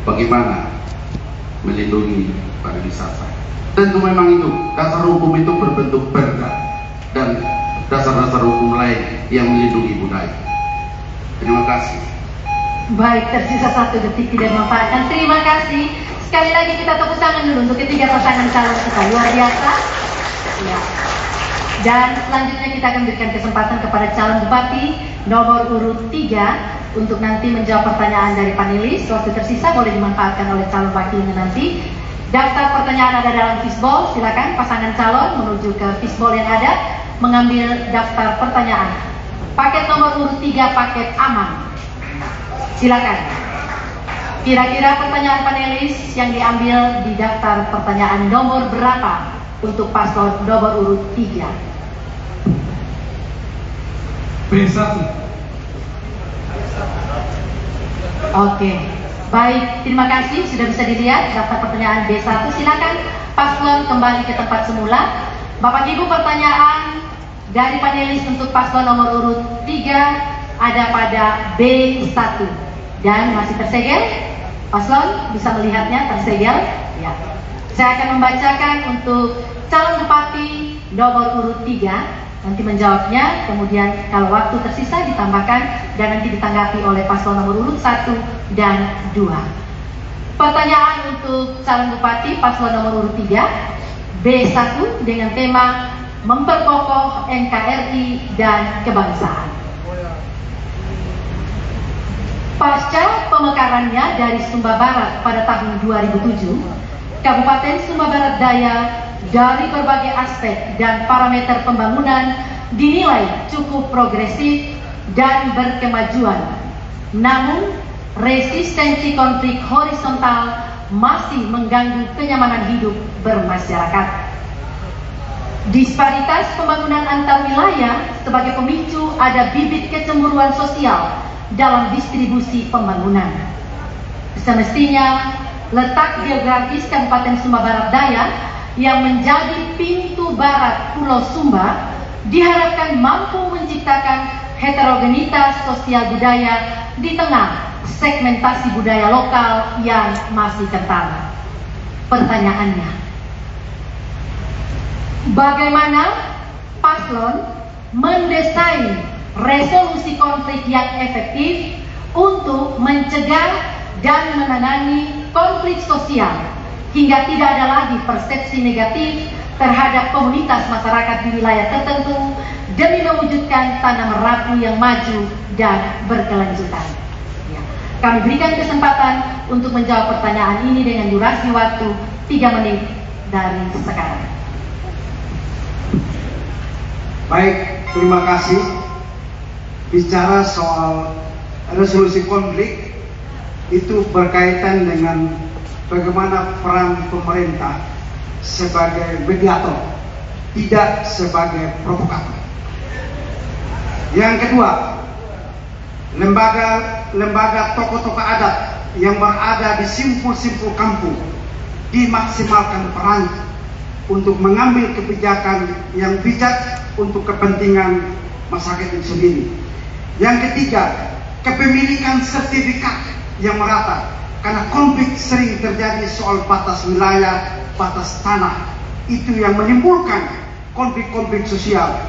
bagaimana melindungi pariwisata. Tentu memang itu dasar hukum itu berbentuk perda dan dasar-dasar hukum lain yang melindungi budaya. Terima kasih. Baik, tersisa 1 detik tidak memanfaatkan. Terima kasih. Sekali lagi kita tepuk tangan dulu untuk ketiga pasangan calon kita, luar biasa. Ya. Dan selanjutnya kita akan berikan kesempatan kepada calon bupati nomor urut 3 untuk nanti menjawab pertanyaan dari panelis. Waktu tersisa boleh dimanfaatkan oleh calon wakilnya nanti. Daftar pertanyaan ada dalam fishbowl. Silakan pasangan calon menuju ke fishbowl yang ada, mengambil daftar pertanyaan. Paket nomor urut 3, paket aman. Silakan. Kira-kira pertanyaan panelis yang diambil di daftar pertanyaan nomor berapa untuk paslon nomor urut 3? B1. Oke. Baik, terima kasih. Sudah bisa dilihat daftar pertanyaan B1. Silakan paslon kembali ke tempat semula. Bapak Ibu, pertanyaan dari panelis untuk paslon nomor urut 3 ada pada B1 dan masih tersegel. Paslon bisa melihatnya tersegel. Ya. Saya akan membacakan untuk calon bupati nomor urut 3. Nanti menjawabnya, kemudian kalau waktu tersisa ditambahkan dan nanti ditanggapi oleh paslon nomor urut 1 dan 2. Pertanyaan untuk calon bupati paslon nomor urut 3 B1 dengan tema memperkokoh NKRI dan kebangsaan. Pasca pemekarannya dari Sumba Barat pada tahun 2007, Kabupaten Sumba Barat Daya dari berbagai aspek dan parameter pembangunan dinilai cukup progresif dan berkemajuan. Namun, resistensi konflik horizontal masih mengganggu kenyamanan hidup bermasyarakat. Disparitas pembangunan antar wilayah sebagai pemicu ada bibit kecemburuan sosial dalam distribusi pembangunan. Semestinya letak geografis Kabupaten Sumba Barat Daya yang menjadi pintu barat Pulau Sumba diharapkan mampu menciptakan heterogenitas sosial budaya di tengah segmentasi budaya lokal yang masih kental. Pertanyaannya, bagaimana paslon mendesain resolusi konflik yang efektif untuk mencegah dan menangani konflik sosial hingga tidak ada lagi persepsi negatif terhadap komunitas masyarakat di wilayah tertentu demi mewujudkan tanah Merapi yang maju dan berkelanjutan. Ya. Kami berikan kesempatan untuk menjawab pertanyaan ini dengan durasi waktu 3 menit dari sekarang. Baik, terima kasih. Bicara soal resolusi konflik itu berkaitan dengan bagaimana peran pemerintah sebagai mediator, tidak sebagai provokator. Yang kedua, lembaga tokoh-tokoh adat yang berada di simpul-simpul kampung dimaksimalkan peran untuk mengambil kebijakan yang bijak untuk kepentingan masyarakat itu sendiri. Yang ketiga, kepemilikan sertifikat yang merata, karena konflik sering terjadi soal batas wilayah, batas tanah, itu yang menimbulkan konflik-konflik sosial.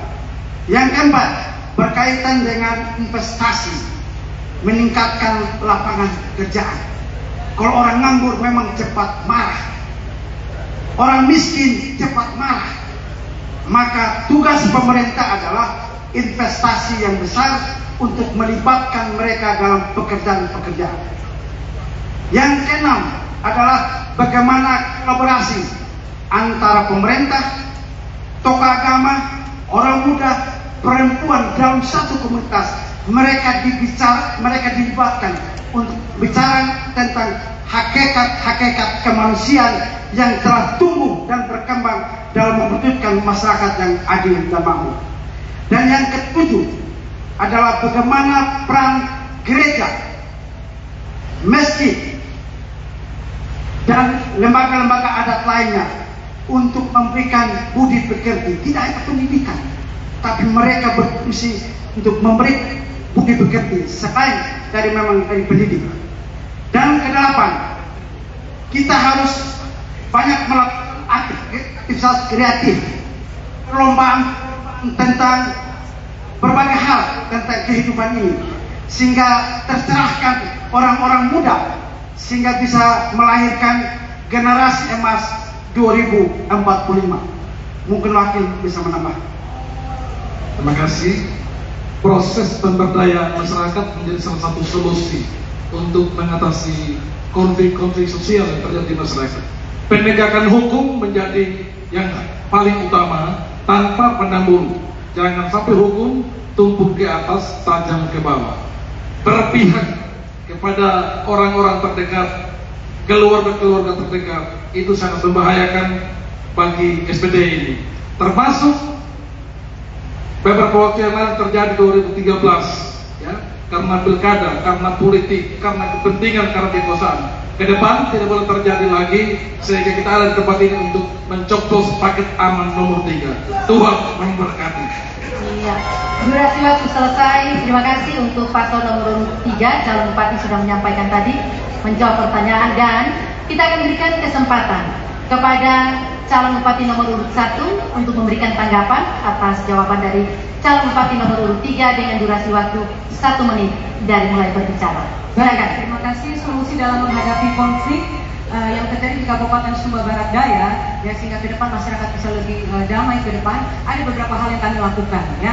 Yang keempat, berkaitan dengan investasi, meningkatkan lapangan kerjaan. Kalau orang nganggur memang cepat marah, orang miskin cepat marah, maka tugas pemerintah adalah investasi yang besar untuk melibatkan mereka dalam pekerjaan-pekerjaan. Yang keenam adalah bagaimana kolaborasi antara pemerintah, tokoh agama, orang muda, perempuan dalam satu komunitas. Mereka dilibatkan untuk bicara tentang hakikat kemanusiaan yang telah tumbuh dan berkembang dalam mewujudkan masyarakat yang adil dan makmur. Dan yang ketujuh adalah bagaimana peran gereja, masjid, dan lembaga-lembaga adat lainnya untuk memberikan budi pekerti, tidak hanya pendidikan, tapi mereka berfungsi untuk memberi budi pekerti selain dari memang dari pendidikan. Dan kedelapan, kita harus banyak melakukan aktivitas kreatif, perlombaan tentang berbagai hal tentang kehidupan ini, sehingga tercerahkan orang-orang muda, sehingga bisa melahirkan generasi emas 2045. Mungkin wakil bisa menambah. Terima kasih. Proses pemberdayaan masyarakat menjadi salah satu solusi untuk mengatasi konflik-konflik sosial yang terjadi di masyarakat. Penegakan hukum menjadi yang paling utama tanpa pandang bulu. Jangan sampai hukum tumpuk ke atas, tajam ke bawah. Berpihak kepada orang-orang terdekat, keluarga-keluarga terdekat, itu sangat membahayakan bagi SPD ini. Termasuk beberapa waktu yang lalu terjadi 2013, ya, karena pilkada, karena politik, karena kepentingan, karena kekuasaan. Ke depan tidak boleh terjadi lagi, sehingga kita ada di tempat ini untuk mencoblos paket aman nomor 3. Tuhan memberkati. Iya, durasi waktu selesai. Terima kasih untuk paslon nomor 3, calon bupati sudah menyampaikan tadi, menjawab pertanyaan, dan kita akan berikan kesempatan kepada calon bupati nomor urut 1 untuk memberikan tanggapan atas jawaban dari calon bupati nomor urut 3 dengan durasi waktu 1 menit dari mulai berbicara. Silakan. Terima kasih. Solusi dalam menghadapi konflik yang terjadi di Kabupaten Sumba Barat Daya, ya, sehingga ke depan masyarakat bisa lebih damai ke depan, ada beberapa hal yang kami lakukan, ya.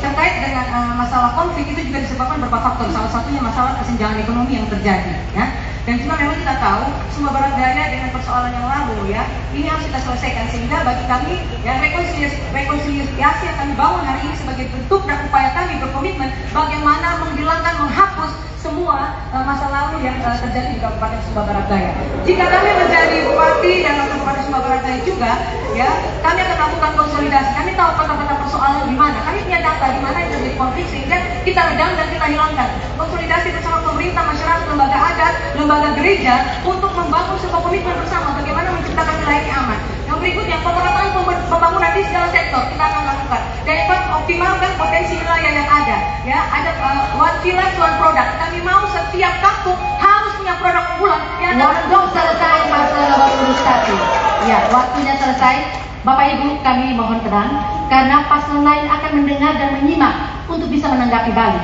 Terkait dengan masalah konflik itu juga disebabkan beberapa faktor. Salah satunya masalah kesenjangan ekonomi yang terjadi, ya. Dan juga memang kita tahu Sumba Barat Daya dengan persoalan yang lalu, ya, ini harus kita selesaikan, sehingga bagi kami, ya, rekonsiliasi yang kami bangun hari ini sebagai bentuk dan upaya kami berkomitmen bagaimana menghilangkan, menghapus semua masa lalu yang terjadi di Kabupaten Sumba Barat Daya. Jika kami menjadi bupati dan Kabupaten Sumba Barat Daya juga, ya, kami akan melakukan konsolidasi. Kami tahu peta-peta persoalan di mana. Kami punya data di mana yang terjadi konflik, sehingga kita redam dan kita hilangkan. Konsolidasi bersama pemerintah, masyarakat, lembaga adat, lembaga gereja untuk membangun sebuah komitmen bersama bagaimana menciptakan wilayah yang aman. Yang berikutnya, pemerataan pembangunan di segala sektor kita akan lakukan. Dan optimalkan potensi wilayah yang ada. Ya, ada one village, one product. Kami mau setiap kampung harus punya produk unggulan. Waktu selesai paslon nomor urut 1. Ya, waktunya selesai. Bapak Ibu, kami mohon tenang karena paslon lain akan mendengar dan menyimak untuk bisa menanggapi balik.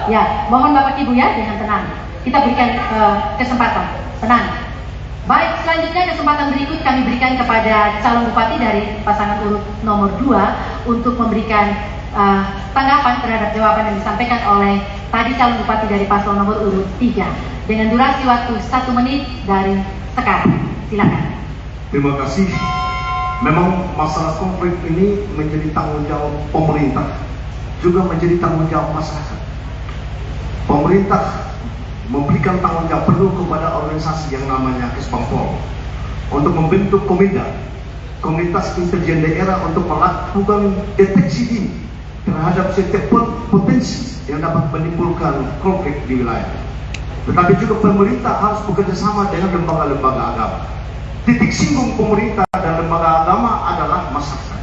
Ya, mohon Bapak Ibu ya dengan tenang. Kita berikan kesempatan, tenang. Baik, selanjutnya kesempatan berikut kami berikan kepada calon bupati dari pasangan urut nomor 2 untuk memberikan tanggapan terhadap jawaban yang disampaikan oleh tadi calon bupati dari paslon nomor urut 3 dengan durasi waktu 1 menit dari sekarang. Silakan. Terima kasih. Memang masalah konflik ini menjadi tanggung jawab pemerintah, juga menjadi tanggung jawab masyarakat. Pemerintah memberikan tanggung jawab penuh kepada organisasi yang namanya Kesbangpol untuk membentuk komunitas intelijen daerah untuk melakukan deteksi dini terhadap setiap potensi yang dapat menimbulkan konflik di wilayah. Tetapi juga pemerintah harus bekerja sama dengan lembaga-lembaga agama. Titik singgung pemerintah dan lembaga agama adalah masyarakat.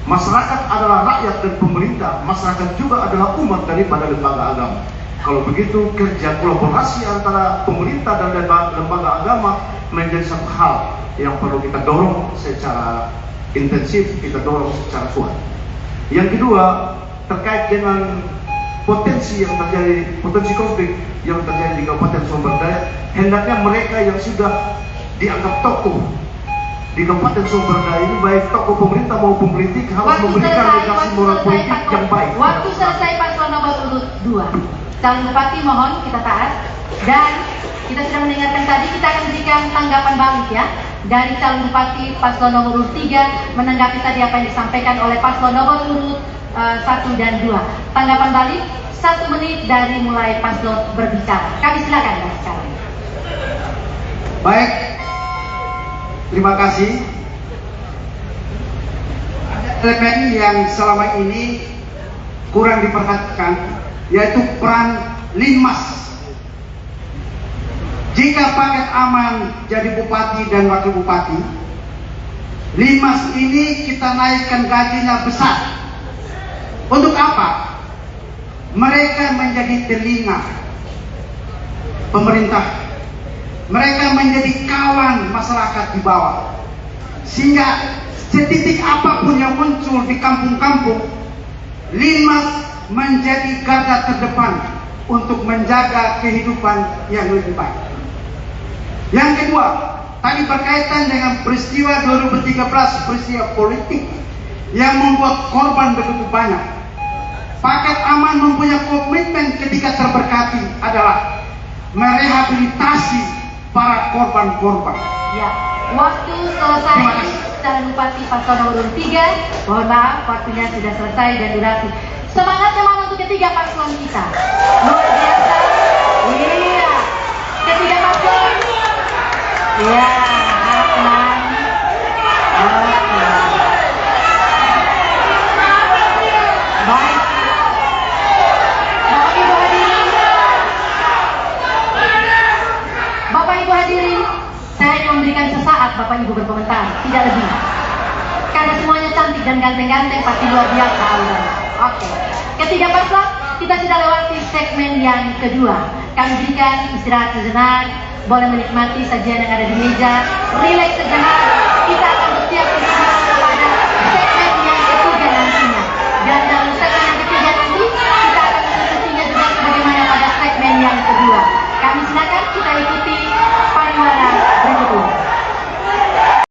Masyarakat adalah rakyat dan pemerintah. Masyarakat juga adalah umat daripada lembaga agama. Kalau begitu, kerja kolaborasi antara pemerintah dan lembaga agama menjadi satu hal yang perlu kita dorong secara intensif, kita dorong secara kuat. Yang kedua, terkait dengan potensi konflik yang terjadi di Kabupaten Sumba Barat Daya, hendaknya mereka yang sudah dianggap tokoh di Kabupaten Sumba Barat Daya ini, baik tokoh pemerintah maupun politik, harus memberikan edukasi moral politik yang baik. Waktu selesai paslon nomor urut 2. Calon bupati mohon kita taat, dan kita sudah mendengarkan tadi, kita akan berikan tanggapan balik ya dari calon bupati paslon nomor urut 3 menanggapi tadi apa yang disampaikan oleh paslon nomor urut 1 dan 2. Tanggapan balik 1 menit dari mulai paslon berbicara. Kami silakan ya sekarang. Baik, terima kasih. Ada elemen yang selama ini kurang diperhatikan, yaitu peran Linmas. Jika paket aman jadi bupati dan wakil bupati, Linmas ini kita naikkan gajinya besar. Untuk apa? Mereka menjadi telinga pemerintah mereka menjadi kawan masyarakat di bawah. Sehingga setitik apapun yang muncul di kampung-kampung, Linmas menjadi garda terdepan untuk menjaga kehidupan yang lebih baik. Yang kedua, tadi berkaitan dengan peristiwa 2013, peristiwa politik yang membuat korban begitu banyak. Paket Aman mempunyai komitmen ketika terberkati adalah merehabilitasi para korban-korban. Ya, waktu selesai. Calon Bupati Paslon nomor 3, mohon maaf waktunya sudah selesai dan durasi. Semangat memang untuk ketiga paslon kita. Luar biasa. Iya. Ketiga paslon. Iya, harap tenang. Baik. Bapak Ibu hadirin. Bapak Ibu hadirin, saya hanya memberikan sesaat Bapak Ibu berkomentar, tidak lebih. Karena semuanya cantik dan ganteng-ganteng, pasti luar biasa auranya. Oke. Ketiga paslon, kita sudah lewati segmen yang kedua. Kami berikan istirahat sejenak, boleh menikmati sajian yang ada di meja, relax sejenak. Kita akan bersiap